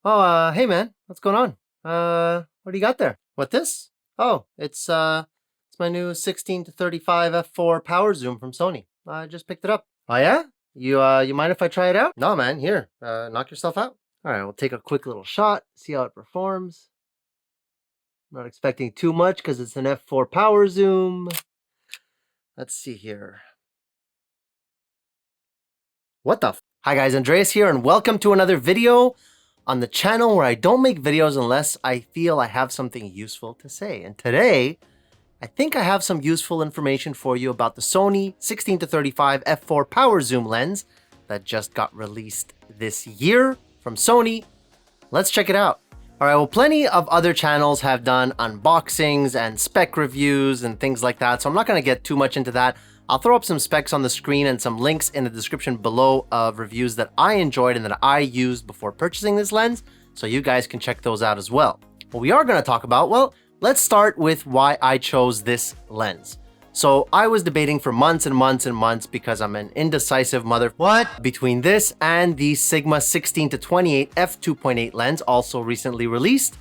Hey man, what's going on? What do you got there? What this? Oh, it's my new 16 to 35 f4 power zoom from Sony. I just picked it up. Oh yeah? You mind if I try it out? No man, here, knock yourself out. All right, we'll take a quick little shot, see how it performs. Not expecting too much because it's an f4 power zoom. Let's see here. What the Hi guys, Andreas here, and welcome to another video on the channel where I don't make videos unless I feel I have something useful to say. And today, I think I have some useful information for you about the Sony 16 to 35 f4 power zoom lens that just got released this year from Sony. Let's check it out. All right, well, plenty of other channels have done unboxings and spec reviews and things like that, so I'm not going to get too much into that. I'll throw up some specs on the screen and some links in the description below of reviews that I enjoyed and that I used before purchasing this lens, so you guys can check those out as well. What we are going to talk about, well, let's start with why I chose this lens. So I was debating for months and months and months because I'm an indecisive between this and the Sigma 16 to 28 f2.8 lens, also recently released.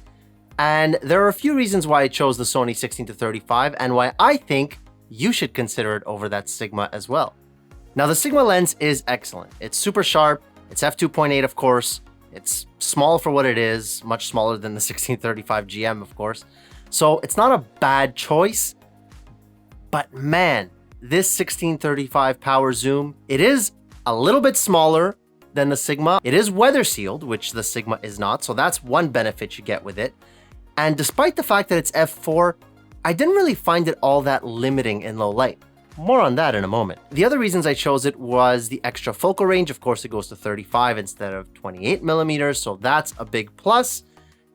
And there are a few reasons why I chose the Sony 16 to 35 and why I think you should consider it over that Sigma as well. Now, the Sigma lens is excellent. It's super sharp. It's f2.8, of course. It's small for what it is, much smaller than the 1635 GM, of course. So it's not a bad choice. But man, this 1635 power zoom, it is a little bit smaller than the Sigma. It is weather sealed, which the Sigma is not. So that's one benefit you get with it. And despite the fact that it's f4, I didn't really find it all that limiting in low light. More on that in a moment. The other reasons I chose it was the extra focal range. Of course, it goes to 35 instead of 28 millimeters, so that's a big plus.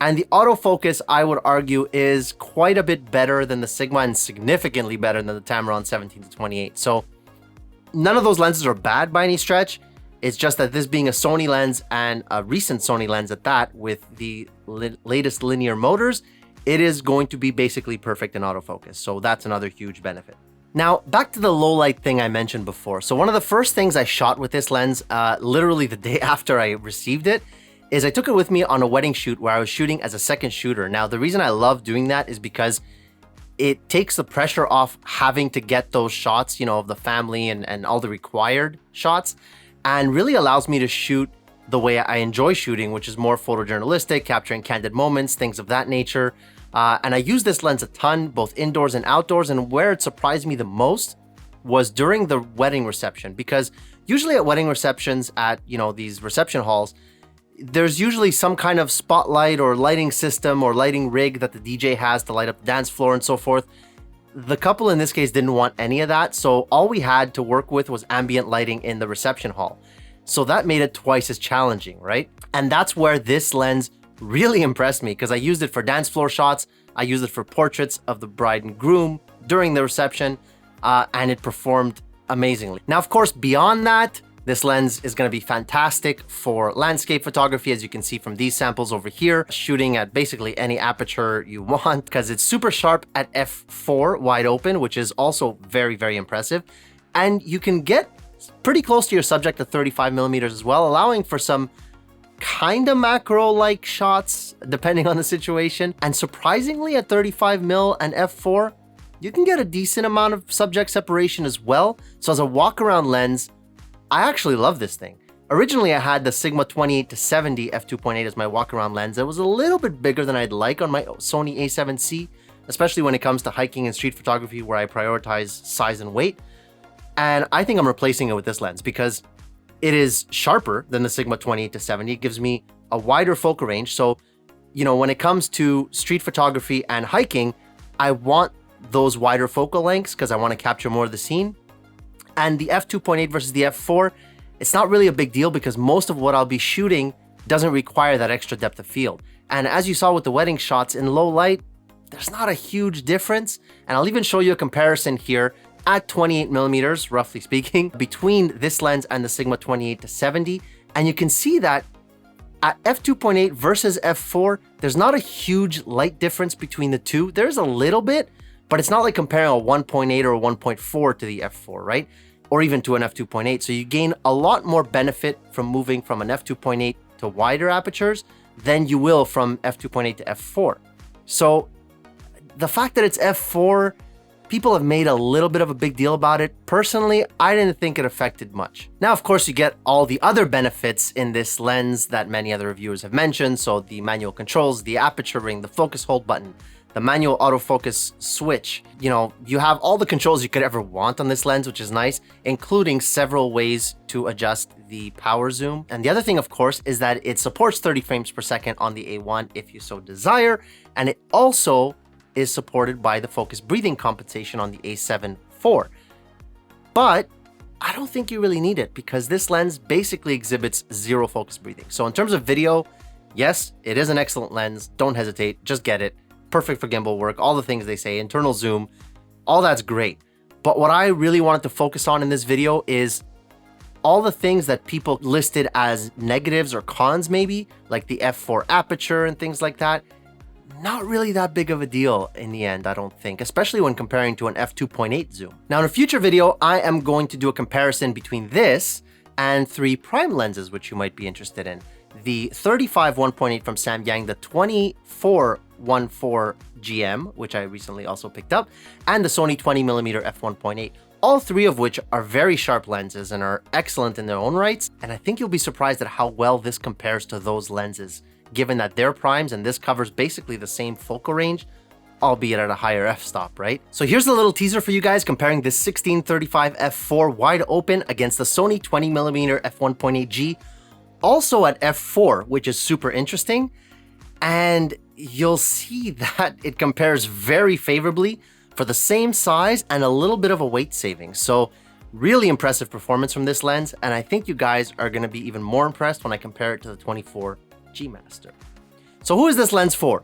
And the autofocus, I would argue, is quite a bit better than the Sigma and significantly better than the Tamron 17 to 28. So none of those lenses are bad by any stretch. It's just that this being a Sony lens and a recent Sony lens at that with the latest linear motors, it is going to be basically perfect in autofocus. So that's another huge benefit. Now, back to the low light thing I mentioned before. So one of the first things I shot with this lens, literally the day after I received it, is I took it with me on a wedding shoot where I was shooting as a second shooter. Now, the reason I love doing that is because it takes the pressure off having to get those shots, you know, of the family and all the required shots, and really allows me to shoot the way I enjoy shooting, which is more photojournalistic, capturing candid moments, things of that nature. And I use this lens a ton, both indoors and outdoors. And where it surprised me the most was during the wedding reception, because usually at wedding receptions at, you know, these reception halls, there's usually some kind of spotlight or lighting system or lighting rig that the DJ has to light up the dance floor and so forth. The couple in this case didn't want any of that. So all we had to work with was ambient lighting in the reception hall. So that made it twice as challenging, right? And that's where this lens really impressed me, because I used it for dance floor shots. I used it for portraits of the bride and groom during the reception, and it performed amazingly. Now, of course, beyond that, this lens is going to be fantastic for landscape photography, as you can see from these samples over here, shooting at basically any aperture you want, because it's super sharp at f4 wide open, which is also very, very impressive. And you can get pretty close to your subject at 35 millimeters as well, allowing for some kind of macro-like shots, depending on the situation. And surprisingly, at 35 mil and f4, you can get a decent amount of subject separation as well. So as a walk-around lens, I actually love this thing. Originally, I had the Sigma 28 to 70 f2.8 as my walk-around lens. It was a little bit bigger than I'd like on my Sony a7C, especially when it comes to hiking and street photography, where I prioritize size and weight. And I think I'm replacing it with this lens because it is sharper than the Sigma 28 to 70. It gives me a wider focal range. So, you know, when it comes to street photography and hiking, I want those wider focal lengths because I want to capture more of the scene. And the f2.8 versus the f4, it's not really a big deal because most of what I'll be shooting doesn't require that extra depth of field. And as you saw with the wedding shots in low light, there's not a huge difference. And I'll even show you a comparison here at 28 millimeters, roughly speaking, between this lens and the Sigma 28 to 70. And you can see that at f2.8 versus f4, there's not a huge light difference between the two. There's a little bit, but it's not like comparing a 1.8 or a 1.4 to the f4, right? Or even to an f2.8. So you gain a lot more benefit from moving from an f2.8 to wider apertures than you will from f2.8 to f4. So the fact that it's f4, people have made a little bit of a big deal about it. Personally, I didn't think it affected much. Now, of course, you get all the other benefits in this lens that many other reviewers have mentioned. So the manual controls, the aperture ring, the focus hold button, the manual autofocus switch. You know, you have all the controls you could ever want on this lens, which is nice, including several ways to adjust the power zoom. And the other thing, of course, is that it supports 30 frames per second on the A1 if you so desire. And it also is supported by the focus breathing compensation on the A7 IV. But I don't think you really need it because this lens basically exhibits zero focus breathing. So in terms of video, yes, it is an excellent lens. Don't hesitate, just get it. Perfect for gimbal work, all the things they say, internal zoom, all that's great. But what I really wanted to focus on in this video is all the things that people listed as negatives or cons maybe, like the f4 aperture and things like that. Not really that big of a deal in the end, I don't think, especially when comparing to an f2.8 zoom. Now in a future video, I am going to do a comparison between this and 3 prime lenses, which you might be interested in. The 35 1.8 from Samyang, the 24 1.4 GM, which I recently also picked up, and the Sony 20mm f1.8. All 3 of which are very sharp lenses and are excellent in their own rights. And I think you'll be surprised at how well this compares to those lenses, given that they're primes and this covers basically the same focal range, albeit at a higher f-stop, right? So here's a little teaser for you guys comparing this 1635 f4 wide open against the Sony 20mm f1.8G, also at f4, which is super interesting. And you'll see that it compares very favorably for the same size and a little bit of a weight saving. So really impressive performance from this lens. And I think you guys are gonna be even more impressed when I compare it to the 24 G Master. So who is this lens for?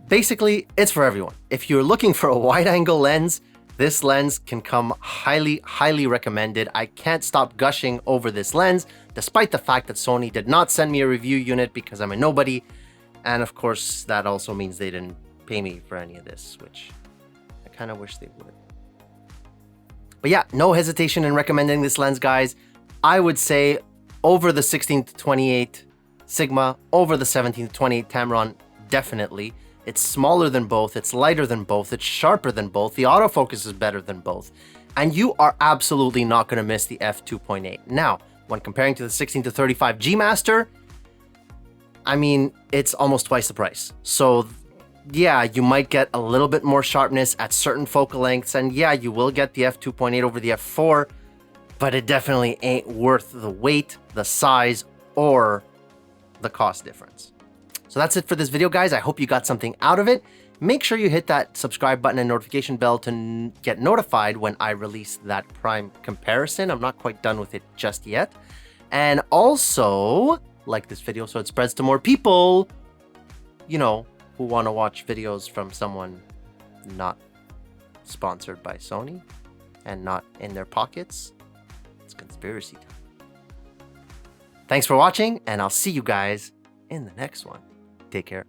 Basically, it's for everyone. If you're looking for a wide angle lens, this lens can come highly recommended. I can't stop gushing over this lens, despite the fact that Sony did not send me a review unit because I'm a nobody. And of course, that also means they didn't pay me for any of this, which I kind of wish they would. But yeah, no hesitation in recommending this lens, guys. I would say over the 16-28 Sigma, over the 17-28 Tamron, definitely. It's smaller than both, it's lighter than both, it's sharper than both, the autofocus is better than both, and you are absolutely not going to miss the f2.8. Now, when comparing to the 16-35 G Master, I mean, it's almost twice the price. So yeah, you might get a little bit more sharpness at certain focal lengths, and yeah, you will get the f2.8 over the f4, but it definitely ain't worth the weight, the size, or the cost difference. So that's it for this video, guys. I hope you got something out of it. Make sure you hit that subscribe button and notification bell to get notified when I release that prime comparison. I'm not quite done with it just yet. And also, like this video so it spreads to more people, you know, who want to watch videos from someone not sponsored by Sony and not in their pockets. It's conspiracy time. Thanks for watching, and I'll see you guys in the next one. Take care.